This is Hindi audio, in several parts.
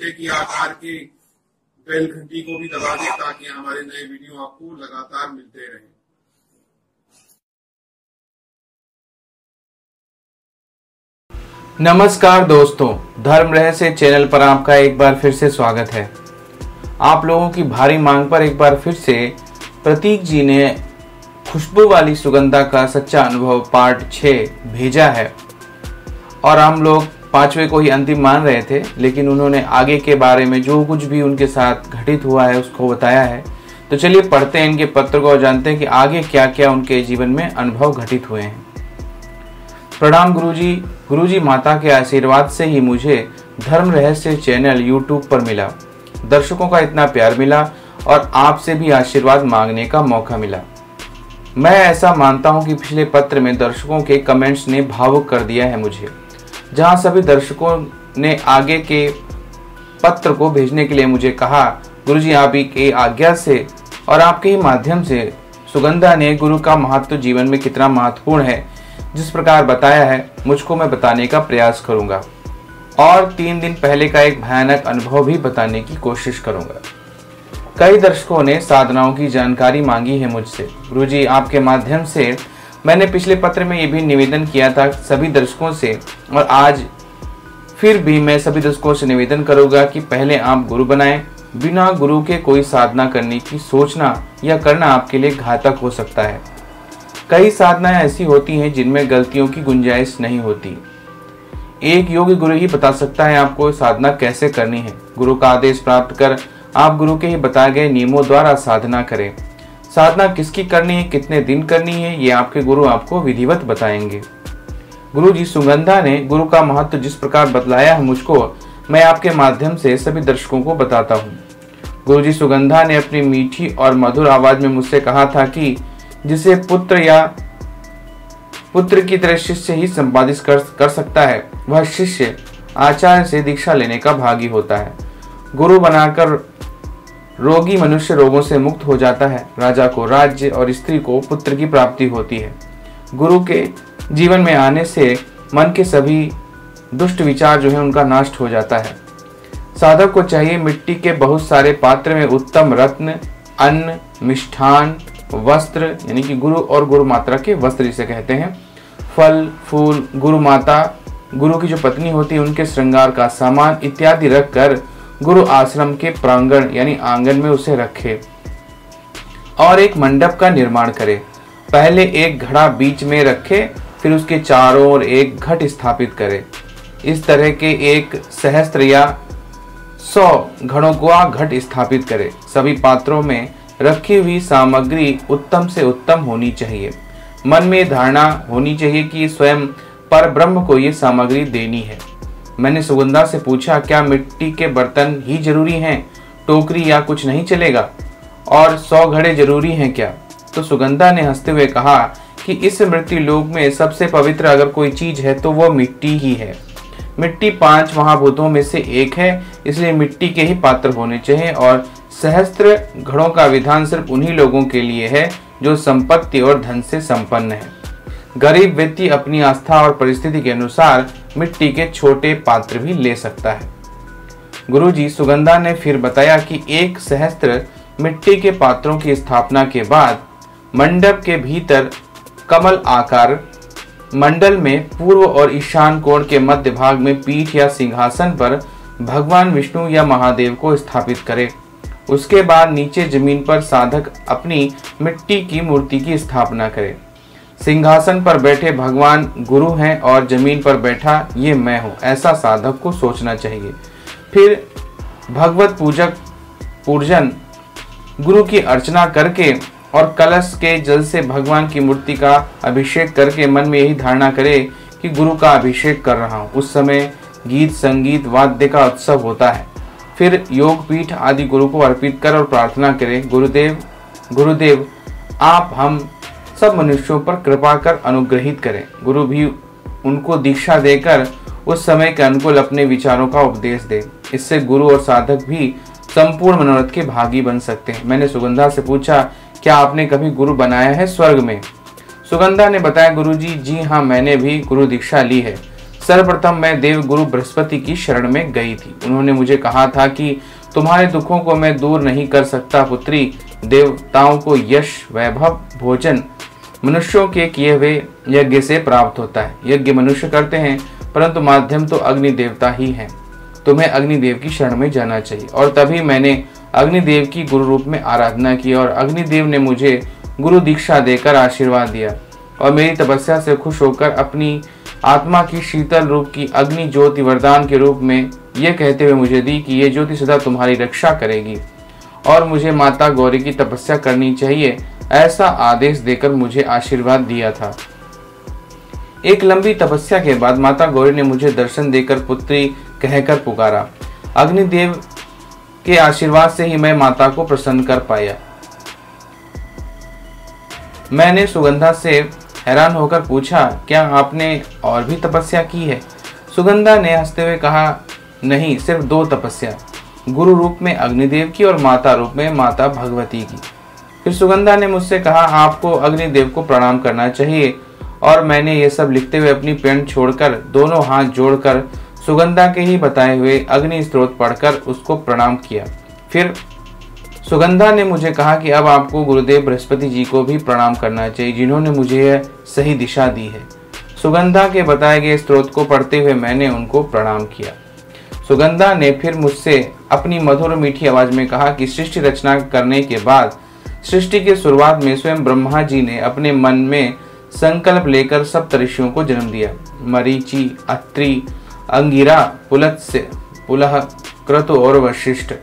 घंटे की आकार के बेल घंटी को भी दबा दें ताकि हमारे नए वीडियो आपको लगातार मिलते रहें। नमस्कार दोस्तों, धर्म रहस्य चैनल पर आपका एक बार फिर से स्वागत है। आप लोगों की भारी मांग पर एक बार फिर से प्रतीक जी ने खुशबू वाली सुगंधा का सच्चा अनुभव पार्ट 6 भेजा है और हम लोग 5वें को ही अंतिम मान रहे थे, लेकिन उन्होंने आगे के बारे में जो कुछ भी उनके साथ घटित हुआ है उसको बताया है। तो चलिए पढ़ते हैं इनके पत्र को और जानते हैं कि आगे क्या क्या उनके जीवन में अनुभव घटित हुए हैं। प्रणाम गुरुजी। गुरुजी, माता के आशीर्वाद से ही मुझे धर्म रहस्य चैनल यूट्यूब पर मिला। दर्शकों का इतना प्यार मिला और आपसे भी आशीर्वाद मांगने का मौका मिला। मैं ऐसा मानता हूं कि पिछले पत्र में दर्शकों के कमेंट्स ने भावुक कर दिया है मुझे, जहां सभी दर्शकों ने आगे के पत्र को भेजने के लिए मुझे कहा, गुरुजी आप ही की आज्ञा से और आपके ही माध्यम से सुगंधा ने गुरु का महत्व जीवन में कितना महत्वपूर्ण है, जिस प्रकार बताया है मुझको मैं बताने का प्रयास करूंगा और 3 दिन पहले का एक भयानक अनुभव भी बताने की कोशिश करूंगा। कई दर्शकों ने साधनाओं की जानकारी मांगी है मुझसे। गुरुजी आपके माध्यम से मैंने पिछले पत्र में ये भी निवेदन किया था सभी दर्शकों से, और आज फिर भी मैं सभी दर्शकों से निवेदन करूंगा कि पहले आप गुरु बनाएं। बिना गुरु के कोई साधना करने की सोचना या करना आपके लिए घातक हो सकता है। कई साधनाएं ऐसी होती हैं जिनमें गलतियों की गुंजाइश नहीं होती। एक योगी गुरु ही बता सकता है आपको साधना कैसे करनी है। गुरु का आदेश प्राप्त कर आप गुरु के ही बताए गए नियमों द्वारा साधना करें। साधना किसकी करनी है, कितने दिन करनी है, ये आपके गुरु आपको विधिवत बताएंगे। गुरु जी सुगंधा ने गुरु का महत्व जिस प्रकार बतलाया है मुझको, मैं आपके माध्यम से सभी दर्शकों को बताता हूँ। गुरु जी सुगंधा ने अपनी मीठी और मधुर आवाज में मुझसे कहा था कि जिसे पुत्र या पुत्र की तरह शिष्य ही संपादित कर सकता है, वह शिष्य आचार्य से दीक्षा लेने का भागी होता है। गुरु बनाकर रोगी मनुष्य रोगों से मुक्त हो जाता है। राजा को राज्य और स्त्री को पुत्र की प्राप्ति होती है। गुरु के जीवन में आने से मन के सभी दुष्ट विचार जो है उनका नाश हो जाता है। साधक को चाहिए मिट्टी के बहुत सारे पात्र में उत्तम रत्न, अन्न, मिष्ठान, वस्त्र यानी कि गुरु और गुरु माता के वस्त्र जिसे कहते हैं, फल फूल, गुरु माता, गुरु की जो पत्नी होती है उनके श्रृंगार का सामान इत्यादि रखकर गुरु आश्रम के प्रांगण यानी आंगन में उसे रखे और एक मंडप का निर्माण करे। पहले एक घड़ा बीच में रखे, फिर उसके चारों ओर एक घट स्थापित करे। इस तरह के एक सहस्त्र या 100 घड़ों का घट स्थापित करे। सभी पात्रों में रखी हुई सामग्री उत्तम से उत्तम होनी चाहिए। मन में धारणा होनी चाहिए कि स्वयं पर ब्रह्म को ये सामग्री देनी है। मैंने सुगंधा से पूछा, क्या मिट्टी के बर्तन ही जरूरी हैं, टोकरी या कुछ नहीं चलेगा, और 100 घड़े जरूरी हैं क्या? तो सुगंधा ने हंसते हुए कहा कि इस मृत्यु लोक में सबसे पवित्र अगर कोई चीज है तो वो मिट्टी ही है। मिट्टी 5 महाभूतों में से एक है, इसलिए मिट्टी के ही पात्र होने चाहिए और सहस्त्र घड़ों का विधान सिर्फ उन्हीं लोगों के लिए है जो संपत्ति और धन से संपन्न है। गरीब व्यक्ति अपनी आस्था और परिस्थिति के अनुसार मिट्टी के छोटे पात्र भी ले सकता है। गुरुजी सुगंधा ने फिर बताया कि एक सहस्त्र मिट्टी के पात्रों की स्थापना के बाद मंडप के भीतर कमल आकार मंडल में पूर्व और ईशान कोण के मध्य भाग में पीठ या सिंहासन पर भगवान विष्णु या महादेव को स्थापित करे। उसके बाद नीचे जमीन पर साधक अपनी मिट्टी की मूर्ति की स्थापना करे। सिंहासन पर बैठे भगवान गुरु हैं और जमीन पर बैठा ये मैं हूँ, ऐसा साधक को सोचना चाहिए। फिर भगवत पूजन गुरु की अर्चना करके और कलश के जल से भगवान की मूर्ति का अभिषेक करके मन में यही धारणा करे कि गुरु का अभिषेक कर रहा हूँ। उस समय गीत संगीत वाद्य का उत्सव होता है। फिर योग पीठ आदि गुरु को अर्पित कर और प्रार्थना करें, गुरुदेव आप हम सब मनुष्यों पर कृपा कर अनुग्रहित करें। गुरु भी उनको दीक्षा देकर उस समय के अनुकूल अपने विचारों का उपदेश दे। इससे गुरु और साधक भी संपूर्ण मनोरथ के भागी बन सकते हैं। मैंने सुगंधा से पूछा, क्या आपने कभी गुरु बनाया है स्वर्ग में? सुगंधा ने बताया, गुरुजी जी हाँ, मैंने भी गुरु दीक्षा ली है। सर्वप्रथम मैं देव गुरु बृहस्पति की शरण में गई थी। उन्होंने मुझे कहा था कि तुम्हारे दुखों को मैं दूर नहीं कर सकता पुत्री। देवताओं को यश, वैभव, भोजन मनुष्यों के किए हुए यज्ञ से प्राप्त होता है। यज्ञ मनुष्य करते हैं परंतु माध्यम तो अग्नि देवता ही है। तुम्हें अग्निदेव की शरण में जाना चाहिए। और तभी मैंने अग्निदेव की गुरु रूप में आराधना की और अग्निदेव ने मुझे गुरु दीक्षा देकर आशीर्वाद दिया और मेरी तपस्या से खुश होकर अपनी आत्मा की शीतल रूप की अग्नि ज्योति वरदान के रूप में यह कहते हुए मुझे दी कि ये ज्योति सदा तुम्हारी रक्षा करेगी और मुझे माता गौरी की तपस्या करनी चाहिए, ऐसा आदेश देकर मुझे आशीर्वाद दिया था। एक लंबी तपस्या के बाद माता गौरी ने मुझे दर्शन देकर पुत्री कहकर पुकारा। अग्निदेव के आशीर्वाद से ही मैं माता को प्रसन्न कर पाया। मैंने सुगंधा से हैरान होकर पूछा, क्या आपने और भी तपस्या की है? सुगंधा ने हंसते हुए कहा, नहीं, सिर्फ 2 तपस्या, गुरु रूप में अग्निदेव की और माता रूप में माता भगवती की। फिर सुगंधा ने मुझसे कहा, आपको अग्निदेव को प्रणाम करना चाहिए। और मैंने ये सब लिखते हुए अपनी पेन छोड़कर दोनों हाथ जोड़कर सुगंधा के ही बताए हुए अग्नि स्त्रोत पढ़कर उसको प्रणाम किया। फिर सुगंधा ने मुझे कहा कि अब आपको गुरुदेव बृहस्पति जी को भी प्रणाम करना चाहिए, जिन्होंने मुझे यह सही दिशा दी है। सुगंधा के बताए गए स्त्रोत को पढ़ते हुए मैंने उनको प्रणाम किया। सुगंधा ने फिर मुझसे अपनी मधुर मीठी आवाज में कहा कि सृष्टि रचना करने के बाद सृष्टि के शुरुआत में स्वयं ब्रह्मा जी ने अपने मन में संकल्प लेकर सप्त ऋषियों को जन्म दिया। मरीचि, अत्रि, अंगिरा, पुलत्स्य, पुलह, क्रतु और वशिष्ठ।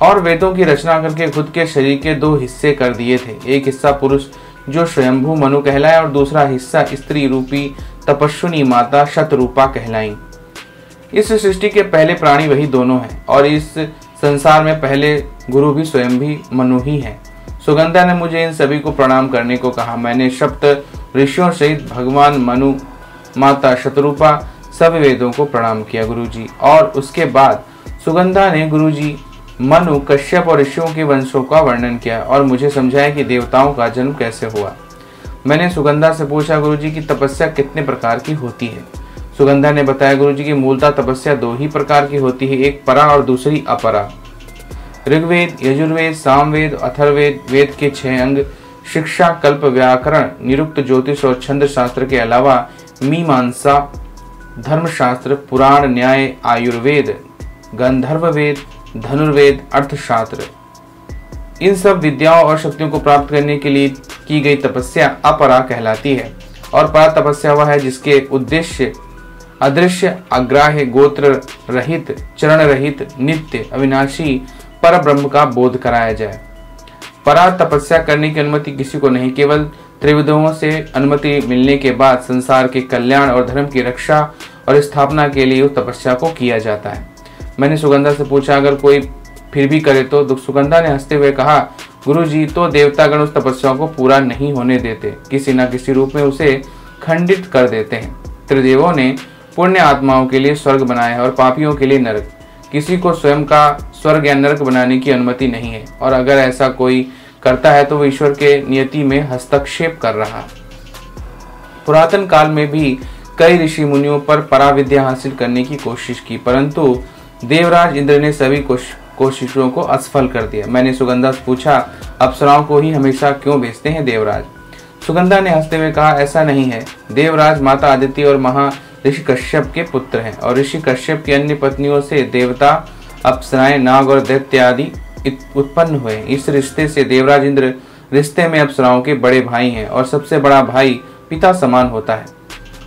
और वेदों की रचना करके खुद के शरीर के 2 हिस्से कर दिए थे। एक हिस्सा पुरुष जो स्वयंभू मनु कहलाया और दूसरा हिस्सा स्त्री रूपी तपस्विनी माता शतरूपा कहलाई। इस सृष्टि के पहले प्राणी वही दोनों हैं और इस संसार में पहले गुरु भी स्वयं भी मनु ही है। सुगंधा ने मुझे इन सभी को प्रणाम करने को कहा। मैंने सप्त ऋषियों सहित भगवान मनु, माता शतरूपा, सभी वेदों को प्रणाम किया गुरुजी। और उसके बाद सुगंधा ने गुरुजी, मनु, कश्यप और ऋषियों के वंशों का वर्णन किया और मुझे समझाया कि देवताओं का जन्म कैसे हुआ। मैंने सुगंधा से पूछा, गुरुजी की तपस्या कितने प्रकार की होती है? सुगंधा ने बताया, गुरुजी की मूलतः तपस्या 2 ही प्रकार की होती है, एक परा और दूसरी अपरा। ऋग्वेद, यजुर्वेद, सामवेद, अथर्ववेद, वेद के 6 अंग, शिक्षा, कल्प, व्याकरण, निरुक्त, ज्योतिष और छंद शास्त्र के अलावा मीमांसा, धर्मशास्त्र, पुराण, न्याय, आयुर्वेद, गंधर्ववेद, धनुर्वेद, अर्थशास्त्र, इन सब विद्याओं और शक्तियों को प्राप्त करने के लिए की गई तपस्या अपरा कहलाती है। और परा तपस्या वह है जिसके उद्देश्य अदृश्य, अग्राह्य, गोत्र रहित, चरण रहित, नित्य, अविनाशी पर ब्रह्म का बोध कराया जाए। परा तपस्या करने की अनुमति किसी को नहीं, केवल त्रिविधों से अनुमति मिलने के बाद संसार के कल्याण और धर्म की रक्षा और स्थापना के लिए उस तपस्या को किया जाता है। मैंने सुगंधा से पूछा, अगर कोई फिर भी करे तो? सुगंधा ने हंसते हुए कहा, गुरुजी, तो देवतागण उस तपस्या को पूरा नहीं होने देते, किसी न किसी रूप में उसे खंडित कर देते हैं। त्रिदेवों ने पुण्य आत्माओं के लिए स्वर्ग बनाया है और पापियों के लिए नरक। किसी को स्वयं का स्वर्ग या नरक बनाने की अनुमति नहीं है और अगर ऐसा कोई करता है तो वो ईश्वर के नियति में हस्तक्षेप कर रहा है। पुरातन काल में भी कई ऋषि मुनियों पर पराविद्या हासिल करने की कोशिश की, परंतु देवराज इंद्र ने सभी कोशिशों को असफल कर दिया। मैंने सुगंधा से पूछा, अप्सराओं को ही हमेशा क्यों बेचते हैं देवराज? सुगंधा ने हंसते हुए कहा, ऐसा नहीं है। देवराज माता आदित्य और महा ऋषि कश्यप के पुत्र हैं और ऋषि कश्यप की अन्य पत्नियों से देवता, अप्सराएं, नाग और दैत्य आदि उत्पन्न हुए। इस रिश्ते से देवराज इंद्र रिश्ते में अप्सराओं के बड़े भाई हैं और सबसे बड़ा भाई पिता समान होता है।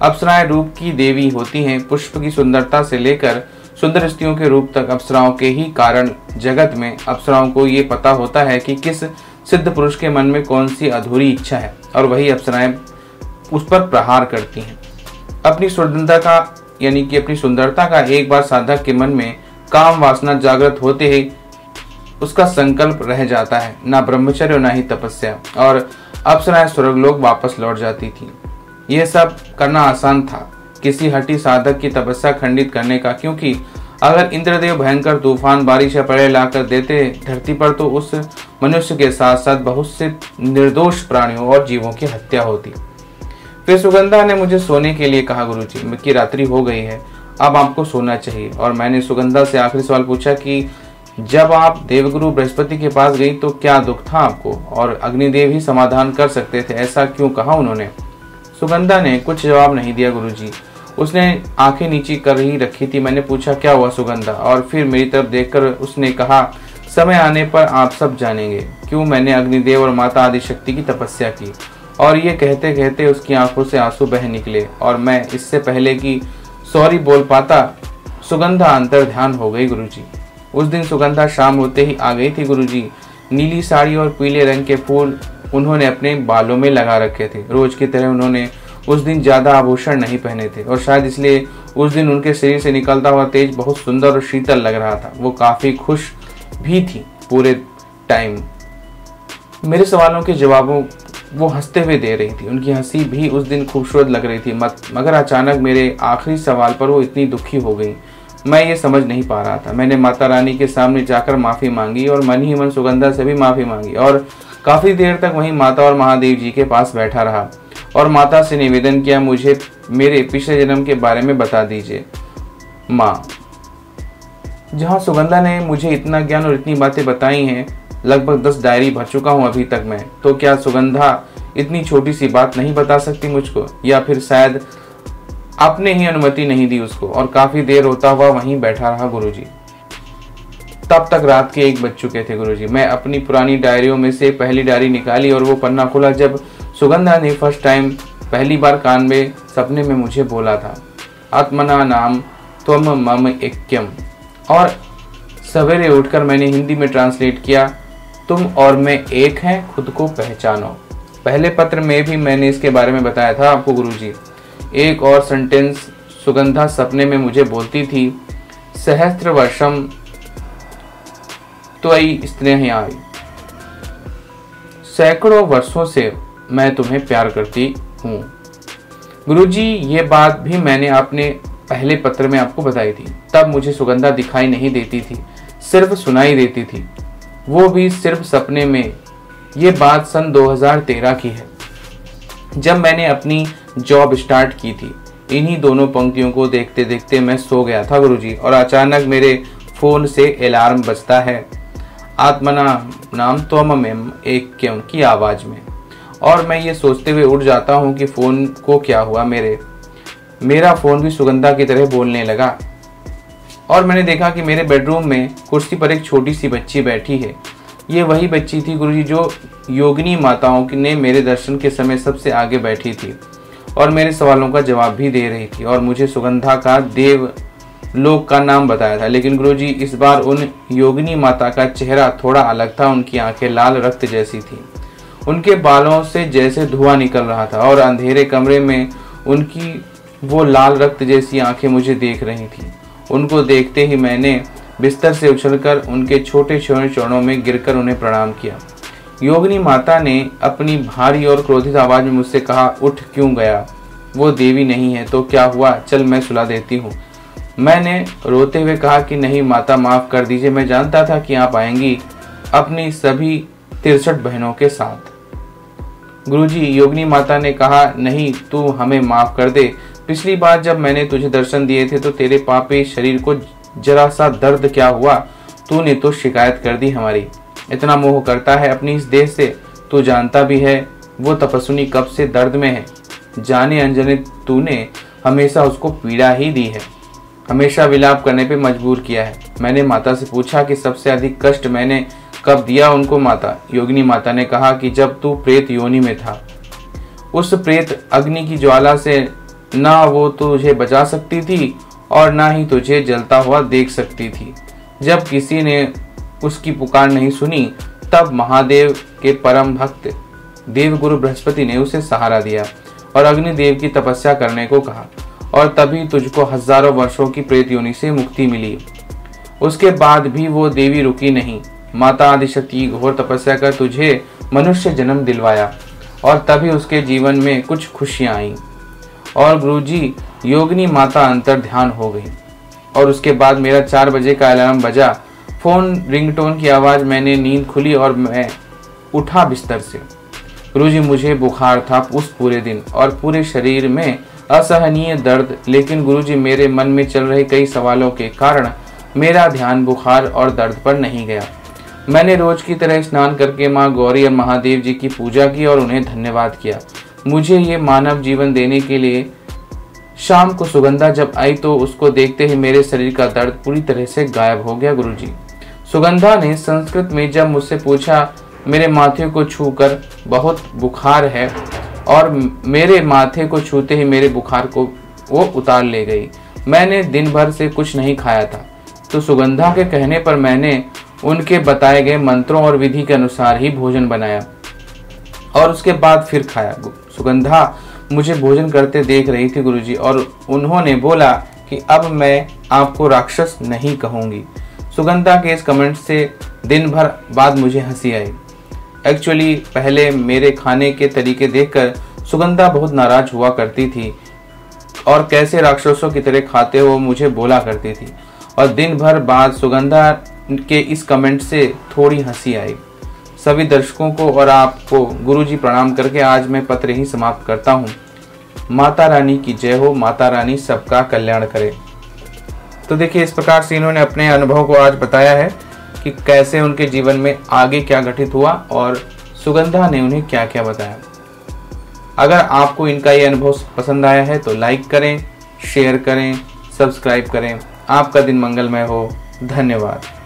अप्सराएं रूप की देवी होती हैं। पुष्प की सुंदरता से लेकर सुंदर स्त्रियों के रूप तक अप्सराओं के ही कारण जगत में अप्सराओं को ये पता होता है कि किस सिद्ध पुरुष के मन में कौन सी अधूरी इच्छा है और वही अप्सराएं उस पर प्रहार करती हैं। अपनी सुंदरता का एक बार साधक के मन में काम वासना जागृत होते ही उसका संकल्प रह जाता है, ना ब्रह्मचर्य और ना ही तपस्या, और अप्सराएं स्वर्गलोक वापस लौट जाती थी। यह सब करना आसान था किसी हठी साधक की तपस्या खंडित करने का, क्योंकि अगर इंद्रदेव भयंकर तूफान, बारिश या प्रलय लाकर देते धरती पर तो उस मनुष्य के साथ साथ बहुत से निर्दोष प्राणियों और जीवों की हत्या होती। फिर सुगंधा ने मुझे सोने के लिए कहा गुरुजी कि रात्रि हो गई है, अब आपको सोना चाहिए। और मैंने सुगंधा से आखिरी सवाल पूछा कि जब आप देवगुरु बृहस्पति के पास गई तो क्या दुख था आपको, और अग्निदेव ही समाधान कर सकते थे, ऐसा क्यों कहा उन्होंने? सुगंधा ने कुछ जवाब नहीं दिया गुरुजी। उसने आंखें नीची कर ही रखी थी। मैंने पूछा क्या हुआ सुगंधा, और फिर मेरी तरफ देखकर उसने कहा समय आने पर आप सब जानेंगे क्यों मैंने अग्निदेव और माता आदिशक्ति की तपस्या की। और ये कहते कहते उसकी आंखों से आंसू बह निकले और मैं इससे पहले कि सॉरी बोल पाता सुगंधा अंतर ध्यान हो गई गुरुजी। उस दिन सुगंधा शाम होते ही आ गई थी गुरुजी। नीली साड़ी और पीले रंग के फूल उन्होंने अपने बालों में लगा रखे थे। रोज की तरह उन्होंने उस दिन ज्यादा आभूषण नहीं पहने थे और शायद इसलिए उस दिन उनके शरीर से निकलता हुआ तेज बहुत सुंदर और शीतल लग रहा था। वो काफी खुश भी थी पूरे टाइम। मेरे सवालों के जवाबों वो हंसते हुए दे रही थी। उनकी हंसी भी उस दिन खूबसूरत लग रही थी। मगर अचानक मेरे आखिरी सवाल पर वो इतनी दुखी हो गई, मैं ये समझ नहीं पा रहा था। मैंने माता रानी के सामने जाकर माफी मांगी और मन ही मन सुगंधा से भी माफी मांगी और काफी देर तक वहीं माता और महादेव जी के पास बैठा रहा और माता से निवेदन किया मुझे मेरे पिछले जन्म के बारे में बता दीजिए माँ। जहाँ सुगंधा ने मुझे इतना ज्ञान और इतनी बातें बताई हैं, लगभग 10 डायरी भर चुका हूँ अभी तक मैं, तो क्या सुगंधा इतनी छोटी सी बात नहीं बता सकती मुझको, या फिर शायद आपने ही अनुमति नहीं दी उसको। और काफी देर होता हुआ वहीं बैठा रहा गुरुजी। तब तक रात के 1 बज चुके थे गुरुजी। मैं अपनी पुरानी डायरियों में से पहली डायरी निकाली और वो पन्ना खोला जब सुगंधा ने फर्स्ट टाइम पहली बार कान में सपने में मुझे बोला था आत्मना नाम त्वम मम ऐक्यम। और सवेरे उठकर मैंने हिंदी में ट्रांसलेट किया तुम और मैं एक हैं, खुद को पहचानो। पहले पत्र में भी मैंने इसके बारे में बताया था आपको गुरुजी। एक और सेंटेंस सुगंधा सपने में मुझे बोलती थी सहस्त्र वर्षम त्वयि स्नेहाय, सैकड़ों वर्षों से मैं तुम्हें प्यार करती हूँ। गुरुजी ये बात भी मैंने अपने पहले पत्र में आपको बताई थी। तब मुझे सुगंधा दिखाई नहीं देती थी, सिर्फ सुनाई देती थी, वो भी सिर्फ सपने में। ये बात सन 2013 की है जब मैंने अपनी जॉब स्टार्ट की थी। इन्हीं दोनों पंक्तियों को देखते देखते मैं सो गया था गुरुजी और अचानक मेरे फोन से अलार्म बजता है आत्मना नाम त्वममेम ऐक्यम की आवाज में। और मैं ये सोचते हुए उठ जाता हूँ कि फोन को क्या हुआ। मेरा फोन भी सुगंधा की तरह बोलने लगा और मैंने देखा कि मेरे बेडरूम में कुर्सी पर एक छोटी सी बच्ची बैठी है। ये वही बच्ची थी गुरुजी जो योगिनी माताओं ने मेरे दर्शन के समय सबसे आगे बैठी थी और मेरे सवालों का जवाब भी दे रही थी और मुझे सुगंधा का देव लोक का नाम बताया था। लेकिन गुरुजी इस बार उन योगिनी माता का चेहरा थोड़ा अलग था। उनकी आंखें लाल रक्त जैसी थी, उनके बालों से जैसे धुआं निकल रहा था और अंधेरे कमरे में उनकी वो लाल रक्त जैसी आंखें मुझे देख रही थी। उनको देखते ही मैंने बिस्तर से उछलकर उनके छोटे छोटे चरणों में गिरकर उन्हें प्रणाम किया। योगिनी माता ने अपनी भारी और क्रोधित आवाज में मुझसे कहा उठ क्यों गया, वो देवी नहीं है तो क्या हुआ, चल मैं सुला देती हूँ। मैंने रोते हुए कहा कि नहीं माता माफ कर दीजिए, मैं जानता था कि आप आएंगी अपनी सभी 63 बहनों के साथ। गुरुजी योगिनी माता ने कहा नहीं तू हमें माफ कर दे, पिछली बार जब मैंने तुझे दर्शन दिए थे तो तेरे पापी शरीर को जरा सा दर्द क्या हुआ, तूने तो शिकायत कर दी हमारी। इतना मोह करता है अपनी इस देह से, तू जानता भी है वो तपस्विनी कब से दर्द में है। जाने अनजाने तूने हमेशा उसको पीड़ा ही दी है, हमेशा विलाप करने पे मजबूर किया है। मैंने माता से पूछा कि सबसे अधिक कष्ट मैंने कब दिया उनको माता। योगिनी माता ने कहा कि जब तू प्रेत योनि में था, उस प्रेत अग्नि की ज्वाला से ना वो तुझे बचा सकती थी और ना ही तुझे जलता हुआ देख सकती थी। जब किसी ने उसकी पुकार नहीं सुनी तब महादेव के परम भक्त देवगुरु बृहस्पति ने उसे सहारा दिया और अग्निदेव की तपस्या करने को कहा और तभी तुझको हजारों वर्षों की प्रेत योनि से मुक्ति मिली। उसके बाद भी वो देवी रुकी नहीं, माता आदिशक्ति घोर तपस्या कर तुझे मनुष्य जन्म दिलवाया और तभी उसके जीवन में कुछ खुशियां आई और गुरुजी योगिनी माता अंतर ध्यान हो गई। और उसके बाद मेरा 4 बजे का अलार्म बजा, फोन रिंगटोन की आवाज, मैंने नींद खुली और मैं उठा बिस्तर से। गुरुजी मुझे बुखार था उस पूरे दिन और पूरे शरीर में असहनीय दर्द, लेकिन गुरुजी मेरे मन में चल रहे कई सवालों के कारण मेरा ध्यान बुखार और दर्द पर नहीं गया। मैंने रोज की तरह स्नान करके माँ गौरी और महादेव जी की पूजा की और उन्हें धन्यवाद किया मुझे ये मानव जीवन देने के लिए। शाम को सुगंधा जब आई तो उसको देखते ही मेरे शरीर का दर्द पूरी तरह से गायब हो गया। गुरुजी, सुगंधा ने संस्कृत में जब मुझसे पूछा, मेरे माथे को छूकर बहुत बुखार है और मेरे माथे को छूते ही मेरे बुखार को वो उतार ले गई। मैंने दिन भर से कुछ नहीं खाया था, तो सुगंधा के कहने पर मैंने उनके बताए गए मंत्रों और विधि के अनुसार ही भोजन बनाया और उसके बाद फिर खाया। सुगंधा मुझे भोजन करते देख रही थी गुरुजी, और उन्होंने बोला कि अब मैं आपको राक्षस नहीं कहूंगी। सुगंधा के इस कमेंट से दिन भर बाद मुझे हंसी आई। एक्चुअली पहले मेरे खाने के तरीके देखकर सुगंधा बहुत नाराज हुआ करती थी और कैसे राक्षसों की तरह खाते हो मुझे बोला करती थी, और दिन भर बाद सुगंधा के इस कमेंट से थोड़ी हंसी आई। सभी दर्शकों को और आपको गुरुजी प्रणाम करके आज मैं पत्र ही समाप्त करता हूँ। माता रानी की जय हो, माता रानी सबका कल्याण करे। तो देखिए, इस प्रकार से इन्होंने अपने अनुभव को आज बताया है कि कैसे उनके जीवन में आगे क्या घटित हुआ और सुगंधा ने उन्हें क्या क्या बताया। अगर आपको इनका ये अनुभव पसंद आया है तो लाइक करें, शेयर करें, सब्सक्राइब करें। आपका दिन मंगलमय हो। धन्यवाद।